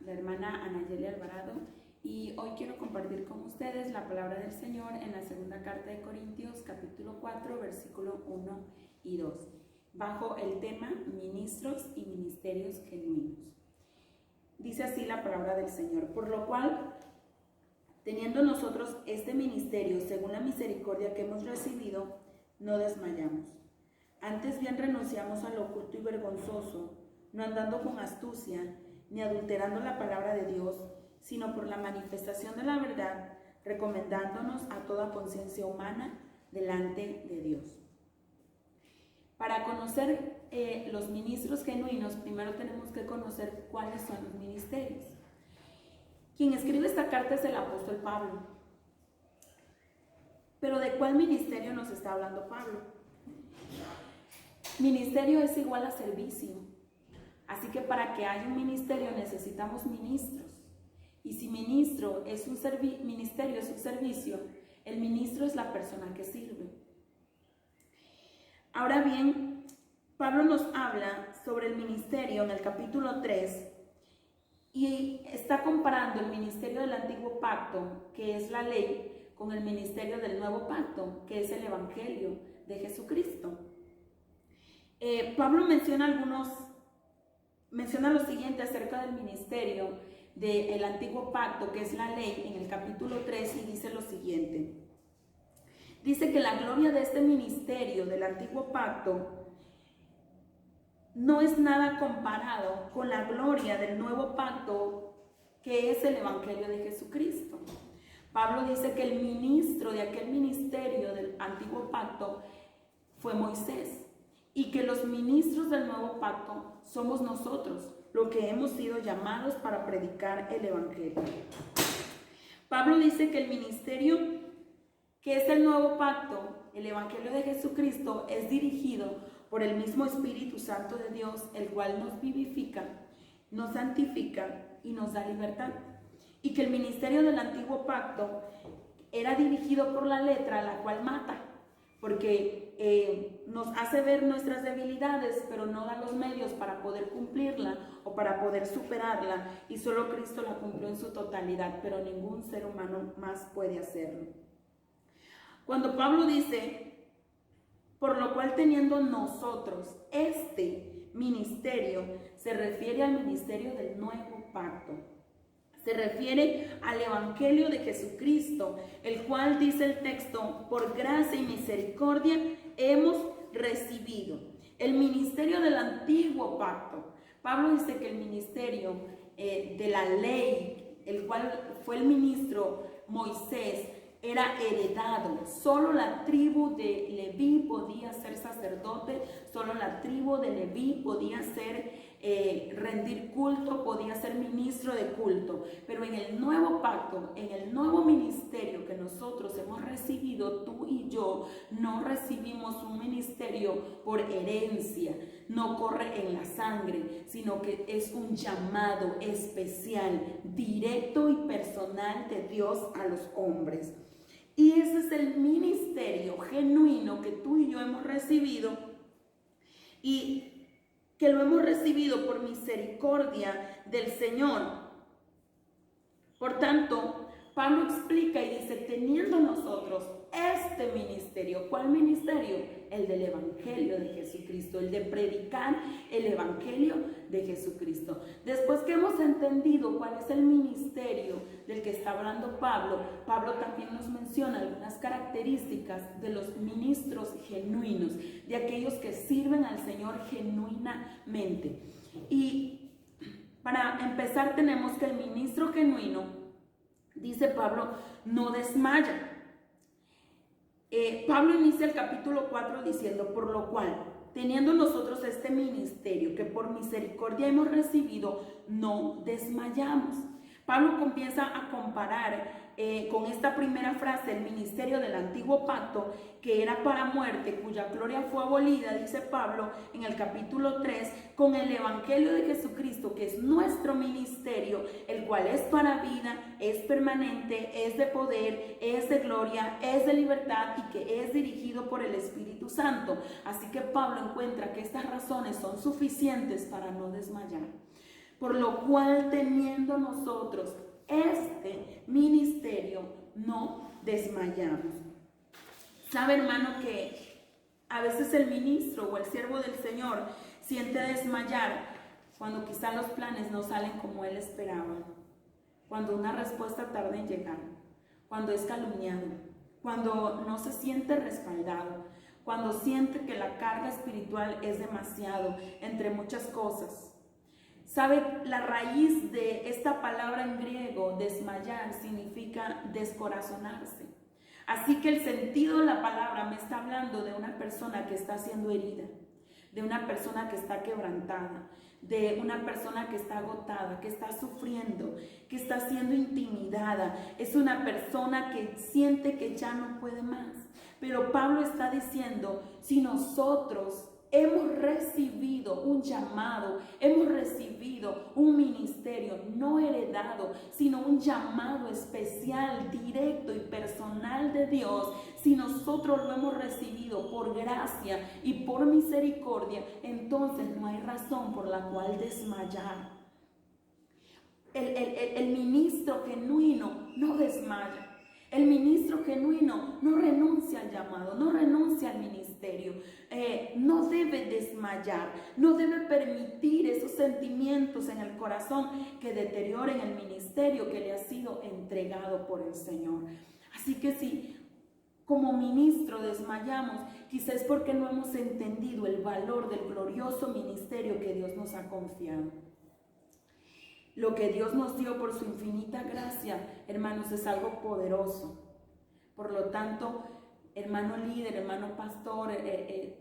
La hermana Anayeli Alvarado, y hoy quiero compartir con ustedes la palabra del Señor en la segunda carta de Corintios, capítulo 4, versículo 1 y 2, bajo el tema ministros y ministerios genuinos. Dice así la palabra del Señor: por lo cual, teniendo nosotros este ministerio según la misericordia que hemos recibido, no desmayamos. Antes bien renunciamos a lo oculto y vergonzoso, no andando con astucia, ni adulterando la palabra de Dios, sino por la manifestación de la verdad, recomendándonos a toda conciencia humana delante de Dios. Para conocer los ministros genuinos, primero tenemos que conocer cuáles son los ministerios. Quien escribe esta carta es el apóstol Pablo. Pero ¿de cuál ministerio nos está hablando Pablo? Ministerio es igual a servicio. Así que para que haya un ministerio necesitamos ministros. Y si ministerio es un servicio, el ministro es la persona que sirve. Ahora bien, Pablo nos habla sobre el ministerio en el capítulo 3 y está comparando el ministerio del antiguo pacto, que es la ley, con el ministerio del nuevo pacto, que es el evangelio de Jesucristo. Pablo menciona lo siguiente acerca del ministerio del antiguo pacto, que es la ley, en el capítulo 3, y dice lo siguiente. Dice que la gloria de este ministerio del antiguo pacto no es nada comparado con la gloria del nuevo pacto, que es el evangelio de Jesucristo. Pablo dice que el ministro de aquel ministerio del antiguo pacto fue Moisés, y que los ministros del nuevo pacto somos nosotros, los que hemos sido llamados para predicar el evangelio. Pablo dice que el ministerio, que es el nuevo pacto, el evangelio de Jesucristo, es dirigido por el mismo Espíritu Santo de Dios, el cual nos vivifica, nos santifica y nos da libertad. Y que el ministerio del antiguo pacto era dirigido por la letra, la cual mata, porque nos hace ver nuestras debilidades, pero no da los medios para poder cumplirla o para poder superarla, y solo Cristo la cumplió en su totalidad, pero ningún ser humano más puede hacerlo. Cuando Pablo dice, por lo cual teniendo nosotros este ministerio, se refiere al ministerio del nuevo pacto. Se refiere al evangelio de Jesucristo, el cual, dice el texto, por gracia y misericordia hemos recibido. El ministerio del antiguo pacto. Pablo dice que el ministerio de la ley, el cual fue el ministro Moisés, era heredado. Solo la tribu de Leví podía ser sacerdote, solo la tribu de Leví podía ser rendir culto, podía ser ministro de culto. Pero en el nuevo pacto, en el nuevo ministerio que nosotros hemos recibido, tú y yo, no recibimos un ministerio por herencia, no corre en la sangre, sino que es un llamado especial, directo y personal de Dios a los hombres. Y ese es el ministerio genuino que tú y yo hemos recibido, y que lo hemos recibido por misericordia del Señor. Por tanto, Pablo explica y dice, teniendo nosotros este ministerio. ¿Cuál ministerio? El del evangelio de Jesucristo, el de predicar el evangelio de Jesucristo. Después que hemos entendido cuál es el ministerio del que está hablando Pablo, Pablo también nos menciona algunas características de los ministros genuinos, de aquellos que sirven al Señor genuinamente. Y para empezar tenemos que el ministro genuino, dice Pablo, no desmaya. Pablo inicia el capítulo 4 diciendo, por lo cual, teniendo nosotros este ministerio que por misericordia hemos recibido, no desmayamos. Pablo comienza a comparar con esta primera frase el ministerio del antiguo pacto, que era para muerte, cuya gloria fue abolida, dice Pablo en el capítulo 3, con el evangelio de Jesucristo, que es nuestro ministerio, el cual es para vida, es permanente, es de poder, es de gloria, es de libertad y que es dirigido por el Espíritu Santo. Así que Pablo encuentra que estas razones son suficientes para no desmayar. Por lo cual, teniendo nosotros este ministerio, no desmayamos. Sabe, hermano, que a veces el ministro o el siervo del Señor siente desmayar cuando quizá los planes no salen como él esperaba, cuando una respuesta tarda en llegar, cuando es calumniado, cuando no se siente respaldado, cuando siente que la carga espiritual es demasiado, entre muchas cosas. ¿Sabe? La raíz de esta palabra en griego, desmayar, significa descorazonarse. Así que el sentido de la palabra me está hablando de una persona que está siendo herida, de una persona que está quebrantada, de una persona que está agotada, que está sufriendo, que está siendo intimidada. Es una persona que siente que ya no puede más. Pero Pablo está diciendo, si nosotros hemos recibido un llamado, hemos recibido un ministerio no heredado, sino un llamado especial, directo y personal de Dios. Si nosotros lo hemos recibido por gracia y por misericordia, entonces no hay razón por la cual desmayar. El ministro genuino no desmaya. El ministro genuino no renuncia al llamado, no renuncia al ministerio, no debe desmayar, no debe permitir esos sentimientos en el corazón que deterioren el ministerio que le ha sido entregado por el Señor. Así que si como ministro desmayamos, quizás es porque no hemos entendido el valor del glorioso ministerio que Dios nos ha confiado. Lo que Dios nos dio por su infinita gracia, hermanos, es algo poderoso. Por lo tanto, hermano líder, hermano pastor,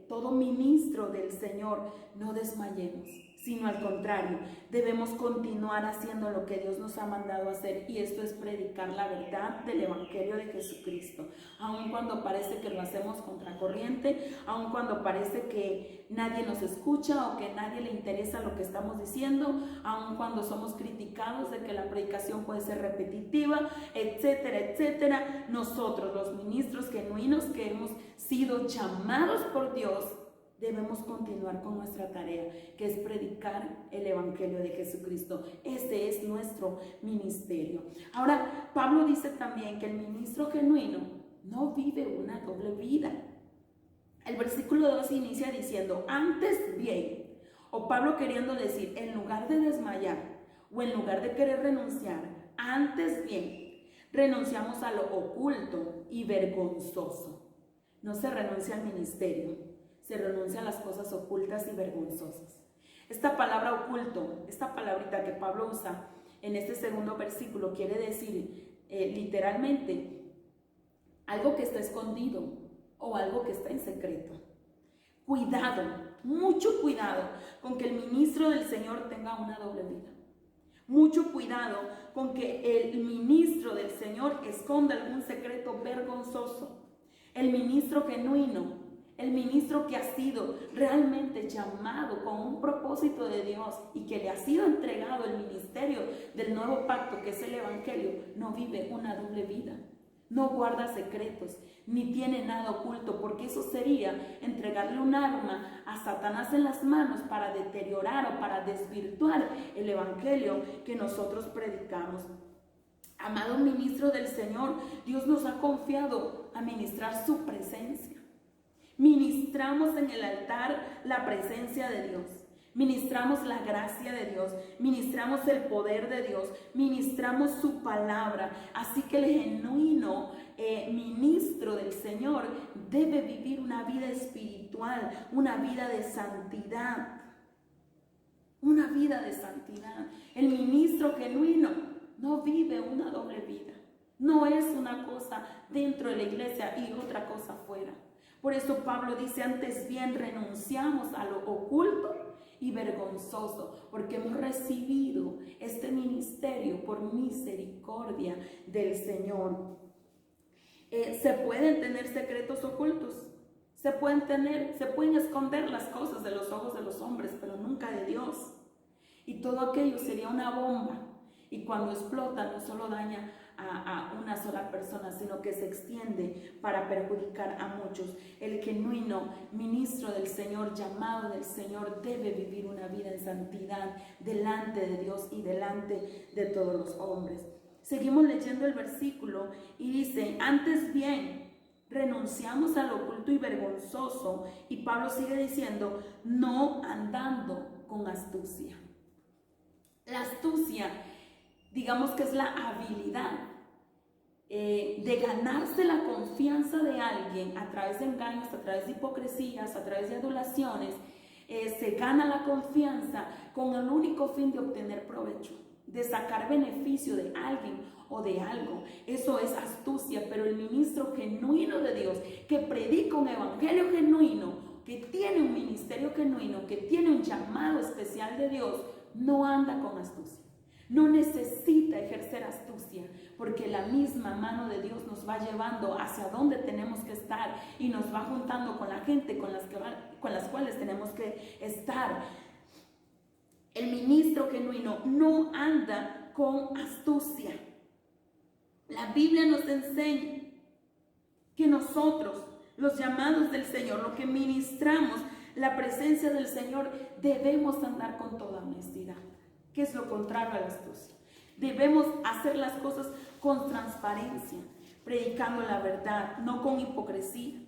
todo ministro del Señor, no desmayemos, sino al contrario, debemos continuar haciendo lo que Dios nos ha mandado hacer, y esto es predicar la verdad del Evangelio de Jesucristo, aun cuando parece que lo hacemos contracorriente, aun cuando parece que nadie nos escucha o que nadie le interesa lo que estamos diciendo, aun cuando somos criticados de que la predicación puede ser repetitiva, etcétera, etcétera. Nosotros, los ministros genuinos que hemos sido llamados por Dios, debemos continuar con nuestra tarea, que es predicar el Evangelio de Jesucristo. Ese es nuestro ministerio. Ahora, Pablo dice también que el ministro genuino no vive una doble vida. El versículo 2 inicia diciendo, antes bien, o Pablo queriendo decir, en lugar de desmayar o en lugar de querer renunciar, antes bien, renunciamos a lo oculto y vergonzoso. No se renuncia al ministerio, se renuncia a las cosas ocultas y vergonzosas. Esta palabra oculto, esta palabrita que Pablo usa en este segundo versículo, quiere decir literalmente algo que está escondido o algo que está en secreto. Cuidado, mucho cuidado con que el ministro del Señor tenga una doble vida. Mucho cuidado con que el ministro del Señor esconda algún secreto vergonzoso. El ministro genuino, el ministro que ha sido realmente llamado con un propósito de Dios y que le ha sido entregado el ministerio del nuevo pacto, que es el Evangelio, no vive una doble vida, no guarda secretos, ni tiene nada oculto, porque eso sería entregarle un arma a Satanás en las manos para deteriorar o para desvirtuar el Evangelio que nosotros predicamos. Amado ministro del Señor, Dios nos ha confiado a ministrar su presencia. Ministramos en el altar la presencia de Dios, ministramos la gracia de Dios, ministramos el poder de Dios, ministramos su palabra. Así que el genuino ministro del Señor debe vivir una vida espiritual, una vida de santidad, una vida de santidad. El ministro genuino no vive una doble vida, no es una cosa dentro de la iglesia y otra cosa fuera. Por eso Pablo dice, antes bien renunciamos a lo oculto y vergonzoso, porque hemos recibido este ministerio por misericordia del Señor. Se pueden tener secretos ocultos, se pueden esconder las cosas de los ojos de los hombres, pero nunca de Dios. Y todo aquello sería una bomba. Y cuando explota no solo daña a una sola persona, sino que se extiende para perjudicar a muchos. El genuino ministro del Señor, llamado del Señor, debe vivir una vida en santidad delante de Dios y delante de todos los hombres. Seguimos leyendo el versículo y dice: antes bien, renunciamos al oculto y vergonzoso. Y Pablo sigue diciendo: no andando con astucia. La astucia, digamos que es la habilidad de ganarse la confianza de alguien a través de engaños, a través de hipocresías, a través de adulaciones. Se gana la confianza con el único fin de obtener provecho, de sacar beneficio de alguien o de algo. Eso es astucia. Pero el ministro genuino de Dios, que predica un evangelio genuino, que tiene un ministerio genuino, que tiene un llamado especial de Dios, no anda con astucia. No necesita ejercer astucia, porque la misma mano de Dios nos va llevando hacia donde tenemos que estar y nos va juntando con la gente con las cuales tenemos que estar. El ministro genuino no anda con astucia. La Biblia nos enseña que nosotros, los llamados del Señor, lo que ministramos, la presencia del Señor, debemos andar con toda honestidad, que es lo contrario a la astucia. Debemos hacer las cosas con transparencia, predicando la verdad, no con hipocresía,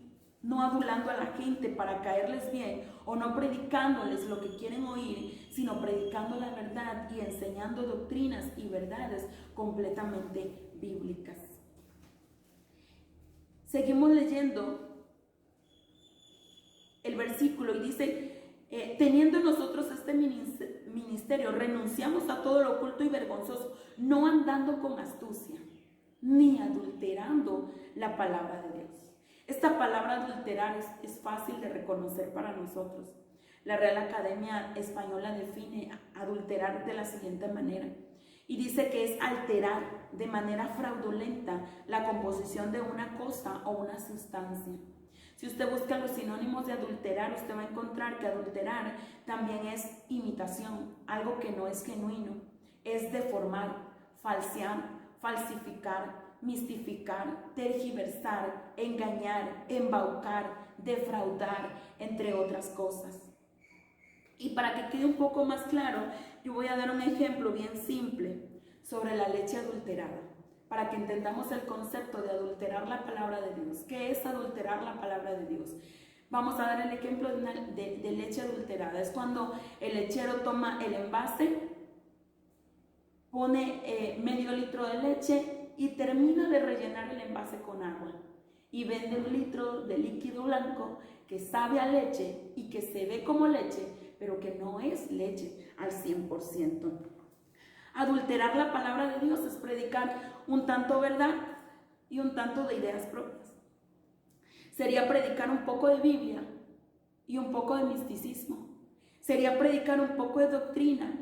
no adulando a la gente para caerles bien o no predicándoles lo que quieren oír, sino predicando la verdad y enseñando doctrinas y verdades completamente bíblicas. Seguimos leyendo el versículo y dice: teniendo nosotros este ministerio, renunciamos a todo lo oculto y vergonzoso, no andando con astucia, ni adulterando la palabra de Dios. Esta palabra adulterar es fácil de reconocer para nosotros. La Real Academia Española define adulterar de la siguiente manera, y dice que es alterar de manera fraudulenta la composición de una cosa o una sustancia. Si usted busca los sinónimos de adulterar, usted va a encontrar que adulterar también es imitación, algo que no es genuino, es deformar, falsear, falsificar, mistificar, tergiversar, engañar, embaucar, defraudar, entre otras cosas. Y para que quede un poco más claro, yo voy a dar un ejemplo bien simple sobre la leche adulterada, para que entendamos el concepto de adulterar la palabra de Dios. ¿Qué es adulterar la palabra de Dios? Vamos a dar el ejemplo de leche adulterada. Es cuando el lechero toma el envase, pone medio litro de leche y termina de rellenar el envase con agua. Y vende 1 litro de líquido blanco que sabe a leche y que se ve como leche, pero que no es leche al 100%. Adulterar la palabra de Dios es predicar un tanto verdad y un tanto de ideas propias. Sería predicar un poco de Biblia y un poco de misticismo. Sería predicar un poco de doctrina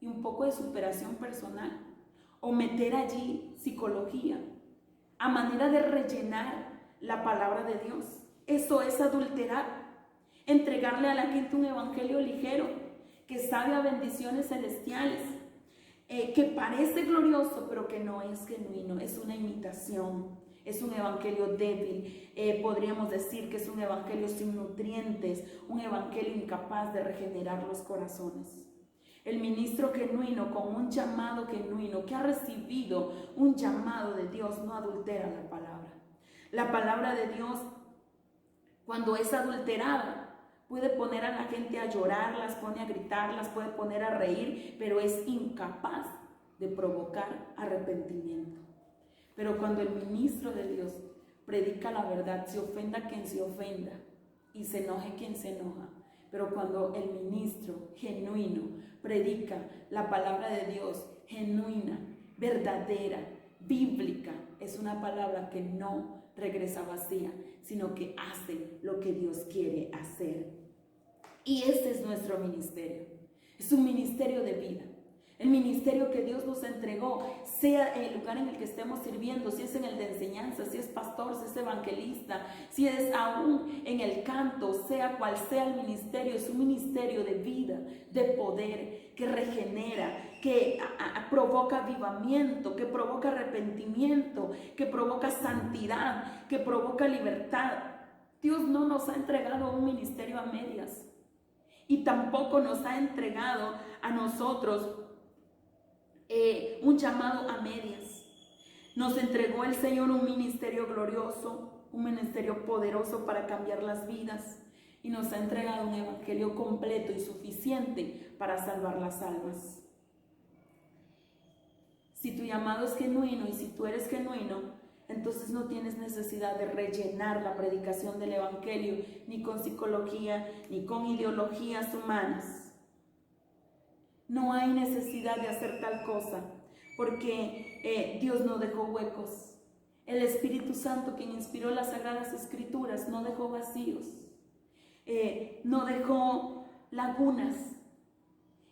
y un poco de superación personal. O meter allí psicología a manera de rellenar la palabra de Dios. Eso es adulterar. Entregarle a la gente un evangelio ligero que sabe a bendiciones celestiales, que parece glorioso, pero que no es genuino, es una imitación, es un evangelio débil. Podríamos decir que es un evangelio sin nutrientes, un evangelio incapaz de regenerar los corazones. El ministro genuino, con un llamado genuino, que ha recibido un llamado de Dios, no adultera la palabra. La palabra de Dios, cuando es adulterada, puede poner a la gente a llorar, las pone a gritar, las puede poner a reír, pero es incapaz de provocar arrepentimiento. Pero cuando el ministro de Dios predica la verdad, se ofenda quien se ofenda y se enoje quien se enoja. Pero cuando el ministro genuino predica la palabra de Dios, genuina, verdadera, bíblica, es una palabra que no regresa vacía, sino que hace lo que Dios quiere hacer. Y este es nuestro ministerio. Es un ministerio de vida. El ministerio que Dios nos entregó, sea el lugar en el que estemos sirviendo, si es en el de enseñanza, si es pastor, si es evangelista, si es aún en el canto, sea cual sea el ministerio, es un ministerio de vida, de poder, que regenera, que provoca avivamiento, que provoca arrepentimiento, que provoca santidad, que provoca libertad. Dios no nos ha entregado un ministerio a medias y tampoco nos ha entregado a nosotros un llamado a medias. Nos entregó el Señor un ministerio glorioso, un ministerio poderoso para cambiar las vidas, y nos ha entregado un evangelio completo y suficiente para salvar las almas. Si tu llamado es genuino y si tú eres genuino, entonces no tienes necesidad de rellenar la predicación del evangelio ni con psicología ni con ideologías humanas. No hay necesidad de hacer tal cosa, porque Dios no dejó huecos. El Espíritu Santo, quien inspiró las Sagradas Escrituras, no dejó vacíos, no dejó lagunas.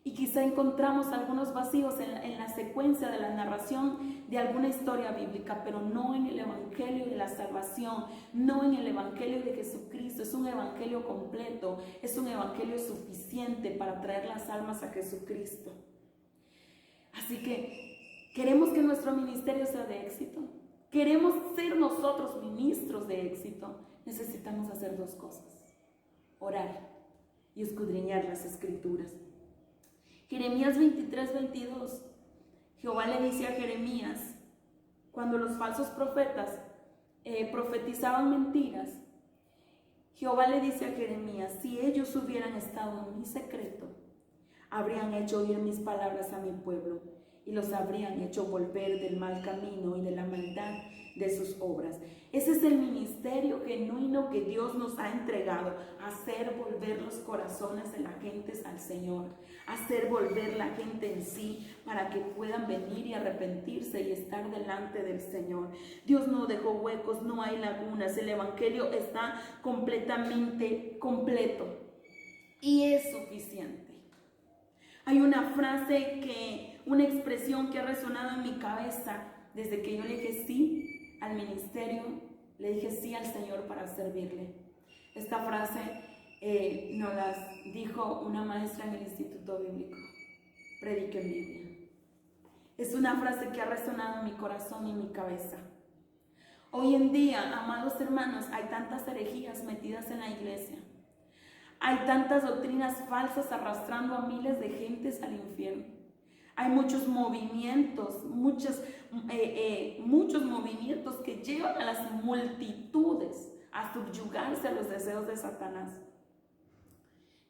Y quizá encontramos algunos vacíos en la secuencia de la narración de alguna historia bíblica, pero no en el evangelio de la salvación, no en el evangelio de Jesucristo. Es un evangelio completo, es un evangelio suficiente para traer las almas a Jesucristo. Así que queremos que nuestro ministerio sea de éxito, queremos ser nosotros ministros de éxito. Necesitamos hacer dos cosas: orar y escudriñar las Escrituras. Jeremías 23:22, Jehová le dice a Jeremías, cuando los falsos profetas profetizaban mentiras, Jehová le dice a Jeremías: si ellos hubieran estado en mi secreto, habrían hecho oír mis palabras a mi pueblo y los habrían hecho volver del mal camino y de la maldad de sus obras. Ese es el ministerio genuino que Dios nos ha entregado: hacer volver los corazones de la gente al Señor, hacer volver la gente en sí para que puedan venir y arrepentirse y estar delante del Señor. Dios no dejó huecos, no hay lagunas, el evangelio está completamente completo y es suficiente. Hay una frase, una expresión que ha resonado en mi cabeza desde que yo le dije sí al ministerio, le dije sí al Señor para servirle. Esta frase nos la dijo una maestra en el Instituto Bíblico: prediquen Biblia. Es una frase que ha resonado en mi corazón y en mi cabeza. Hoy en día, amados hermanos, hay tantas herejías metidas en la iglesia. Hay tantas doctrinas falsas arrastrando a miles de gentes al infierno. Hay muchos movimientos, muchos movimientos que llevan a las multitudes a subyugarse a los deseos de Satanás.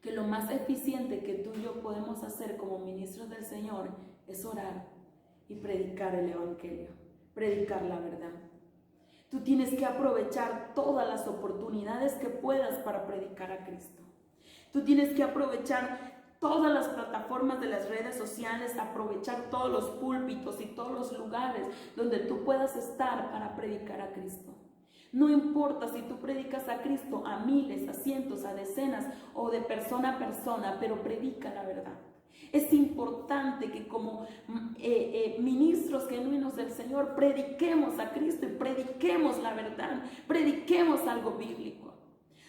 Que lo más eficiente que tú y yo podemos hacer como ministros del Señor es orar y predicar el evangelio, predicar la verdad. Tú tienes que aprovechar todas las oportunidades que puedas para predicar a Cristo. Tú tienes que aprovechar todas las plataformas de las redes sociales, aprovechar todos los púlpitos y todos los lugares donde tú puedas estar para predicar a Cristo. No importa si tú predicas a Cristo a miles, a cientos, a decenas o de persona a persona, pero predica la verdad. Es importante que como ministros genuinos del Señor prediquemos a Cristo y prediquemos la verdad, prediquemos algo bíblico.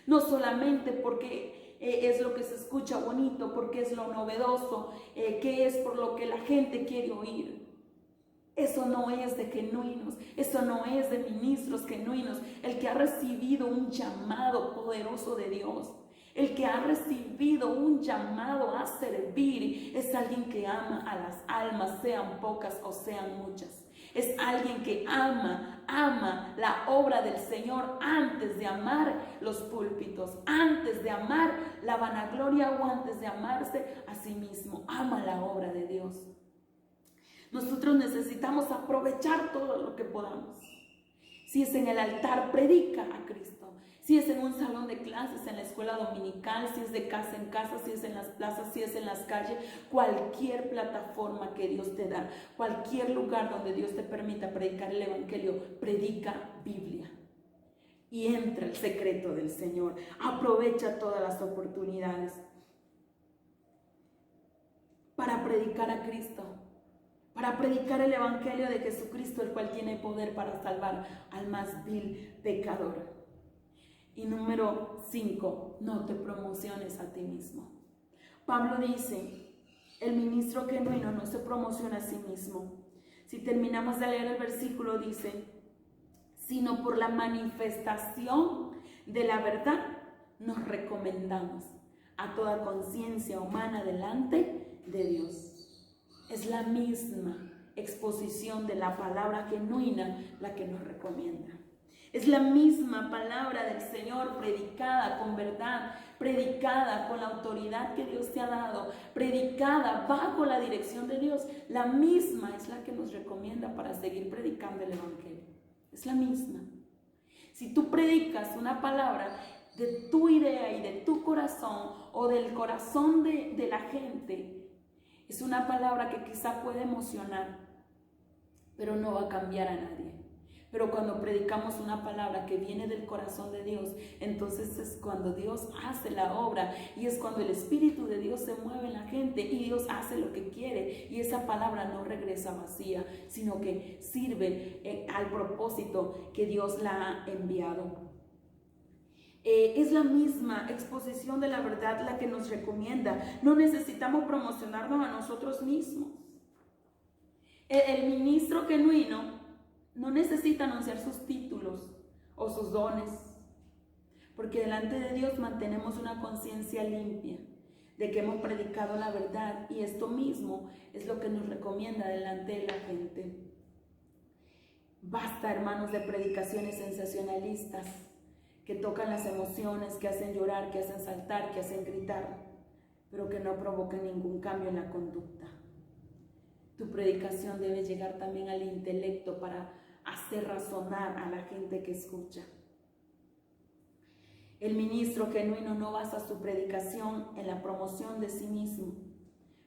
No solamente porque es lo que se escucha bonito, porque es lo novedoso, que es por lo que la gente quiere oír. Eso no es de genuinos, eso no es de ministros genuinos. El que ha recibido un llamado poderoso de Dios, el que ha recibido un llamado a servir, es alguien que ama a las almas, sean pocas o sean muchas. Es alguien que ama la obra del Señor antes de amar los púlpitos, antes de amar la vanagloria o antes de amarse a sí mismo. Ama la obra de Dios. Nosotros necesitamos aprovechar todo lo que podamos. Si es en el altar, predica a Cristo. Si es en un salón de clases, en la escuela dominical, si es de casa en casa, si es en las plazas, si es en las calles, cualquier plataforma que Dios te da, cualquier lugar donde Dios te permita predicar el evangelio, predica Biblia. Y entra el secreto del Señor. Aprovecha todas las oportunidades. para predicar a Cristo, para predicar el evangelio de Jesucristo, el cual tiene poder para salvar al más vil pecador. Y número 5, no te promociones a ti mismo. Pablo dice, el ministro genuino no se promociona a sí mismo. Si terminamos de leer el versículo, dice, sino por la manifestación de la verdad nos recomendamos a toda conciencia humana delante de Dios. Es la misma exposición de la palabra genuina la que nos recomienda. Es la misma palabra del Señor predicada con verdad, predicada con la autoridad que Dios te ha dado, predicada bajo la dirección de Dios. La misma es la que nos recomienda para seguir predicando el evangelio. Es la misma. Si tú predicas una palabra de tu idea y de tu corazón o del corazón de la gente, es una palabra que quizá puede emocionar, pero no va a cambiar a nadie. Pero cuando predicamos una palabra que viene del corazón de Dios, entonces es cuando Dios hace la obra y es cuando el Espíritu de Dios se mueve en la gente y Dios hace lo que quiere. Y esa palabra no regresa vacía, sino que sirve al propósito que Dios la ha enviado. Es la misma exposición de la verdad la que nos recomienda. No necesitamos promocionarnos a nosotros mismos. El ministro genuino no necesita anunciar sus títulos o sus dones, porque delante de Dios mantenemos una conciencia limpia de que hemos predicado la verdad, y esto mismo es lo que nos recomienda delante de la gente. Basta, hermanos, de predicaciones sensacionalistas que tocan las emociones, que hacen llorar, que hacen saltar, que hacen gritar, pero que no provocan ningún cambio en la conducta. Tu predicación debe llegar también al intelecto para hacer razonar a la gente que escucha. El ministro genuino no basa su predicación en la promoción de sí mismo,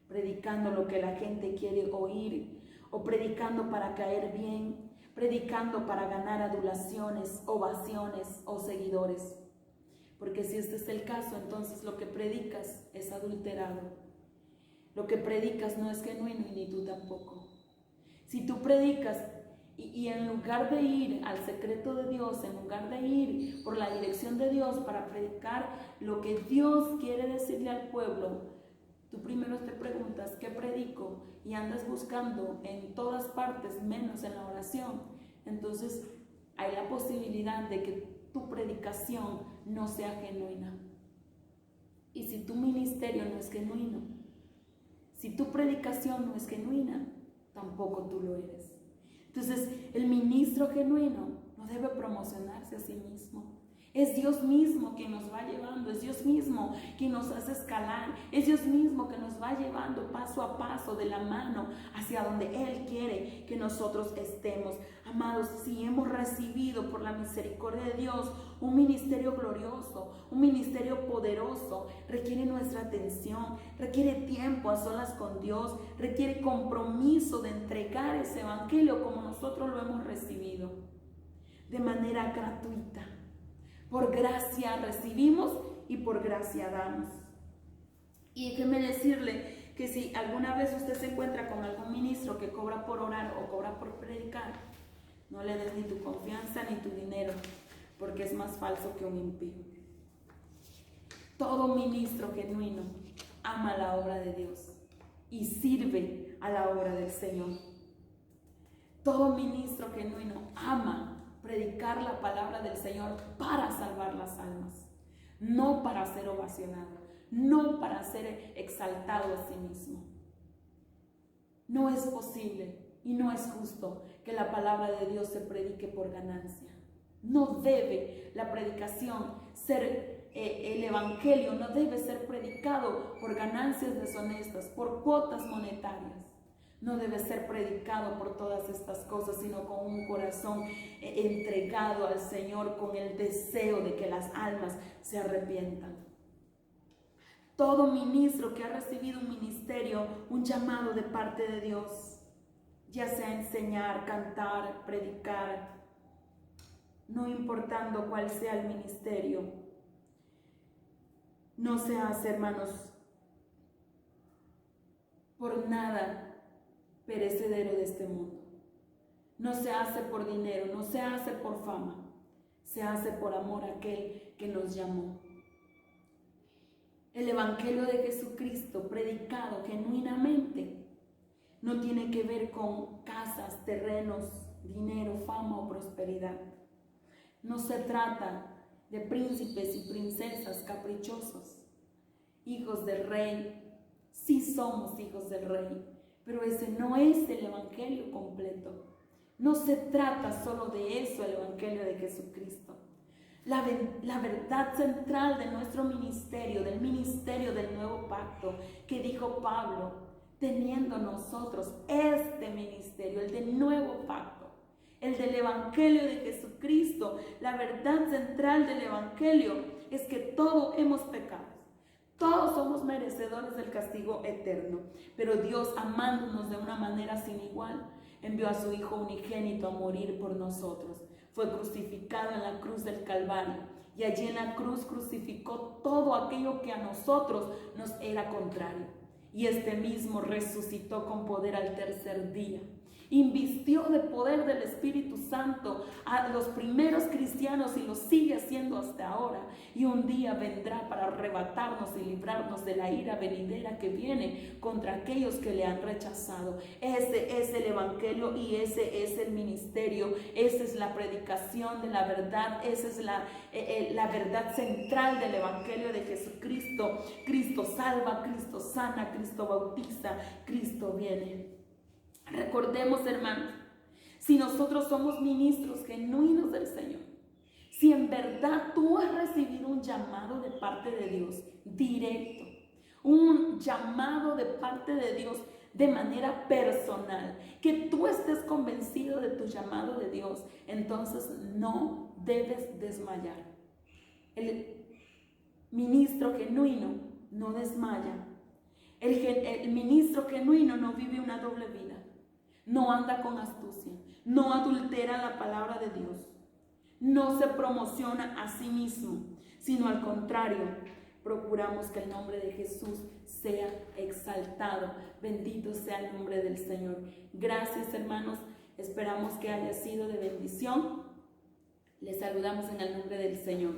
predicando lo que la gente quiere oír o predicando para caer bien, predicando para ganar adulaciones, ovaciones o seguidores. Porque si este es el caso, entonces lo que predicas es adulterado. Lo que predicas no es genuino y ni tú tampoco. Si tú predicas y en lugar de ir al secreto de Dios, en lugar de ir por la dirección de Dios para predicar lo que Dios quiere decirle al pueblo, tú primero te preguntas, ¿qué predico? Y andas buscando en todas partes menos en la oración. Entonces hay la posibilidad de que tu predicación no sea genuina. Y si tu ministerio no es genuino, si tu predicación no es genuina, tampoco tú lo eres. Entonces, el ministro genuino no debe promocionarse a sí mismo. Es Dios mismo quien nos va llevando, es Dios mismo quien nos hace escalar, es Dios mismo que nos va llevando paso a paso de la mano hacia donde Él quiere que nosotros estemos. Amados, si hemos recibido por la misericordia de Dios un ministerio glorioso, un ministerio poderoso, requiere nuestra atención, requiere tiempo a solas con Dios, requiere compromiso de entregar ese evangelio como nosotros lo hemos recibido, de manera gratuita. Por gracia recibimos y por gracia damos. Y déjeme decirle que si alguna vez usted se encuentra con algún ministro que cobra por orar o cobra por predicar, no le des ni tu confianza ni tu dinero, porque es más falso que un impío. Todo ministro genuino ama la obra de Dios y sirve a la obra del Señor. Todo ministro genuino ama predicar la palabra del Señor para salvar las almas, no para ser ovacionado, no para ser exaltado a sí mismo. No es posible y no es justo que la palabra de Dios se predique por ganancia. No debe la predicación ser, el evangelio no debe ser predicado por ganancias deshonestas, por cuotas monetarias. No debe ser predicado por todas estas cosas, sino con un corazón entregado al Señor, con el deseo de que las almas se arrepientan. Todo ministro que ha recibido un ministerio, un llamado de parte de Dios, ya sea enseñar, cantar, predicar, no importando cuál sea el ministerio, no se hace, hermanos, por nada perecedero de este mundo. No se hace por dinero, no se hace por fama, se hace por amor a aquel que nos llamó. El Evangelio de Jesucristo predicado genuinamente no tiene que ver con casas, terrenos, dinero, fama o prosperidad. No se trata de príncipes y princesas caprichosos, hijos del rey. Sí somos hijos del rey, pero ese no es el Evangelio completo. No se trata solo de eso el Evangelio de Jesucristo. La verdad central de nuestro ministerio, del ministerio del nuevo pacto, que dijo Pablo, teniendo nosotros este ministerio, el del nuevo pacto, el del Evangelio de Jesucristo, la verdad central del Evangelio es que todos hemos pecado. Todos somos merecedores del castigo eterno, pero Dios, amándonos de una manera sin igual, envió a su Hijo unigénito a morir por nosotros. Fue crucificado en la cruz del Calvario y allí en la cruz crucificó todo aquello que a nosotros nos era contrario. Y este mismo resucitó con poder al tercer día. Invistió de poder del Espíritu Santo a los primeros cristianos y lo sigue haciendo hasta ahora. Y un día vendrá para arrebatarnos y librarnos de la ira venidera que viene contra aquellos que le han rechazado. Ese es el Evangelio y ese es el ministerio. Esa es la predicación de la verdad. Esa es la verdad central del Evangelio de Jesucristo. Cristo salva, Cristo sana, Cristo bautiza, Cristo viene. Recordemos, hermanos, si nosotros somos ministros genuinos del Señor, si en verdad tú has recibido un llamado de parte de Dios directo, un llamado de parte de Dios de manera personal, que tú estés convencido de tu llamado de Dios, entonces no debes desmayar. El ministro genuino no desmaya. El ministro genuino no vive una doble vida. No anda con astucia, no adultera la palabra de Dios, no se promociona a sí mismo, sino al contrario, procuramos que el nombre de Jesús sea exaltado. Bendito sea el nombre del Señor. Gracias, hermanos, esperamos que haya sido de bendición. Les saludamos en el nombre del Señor.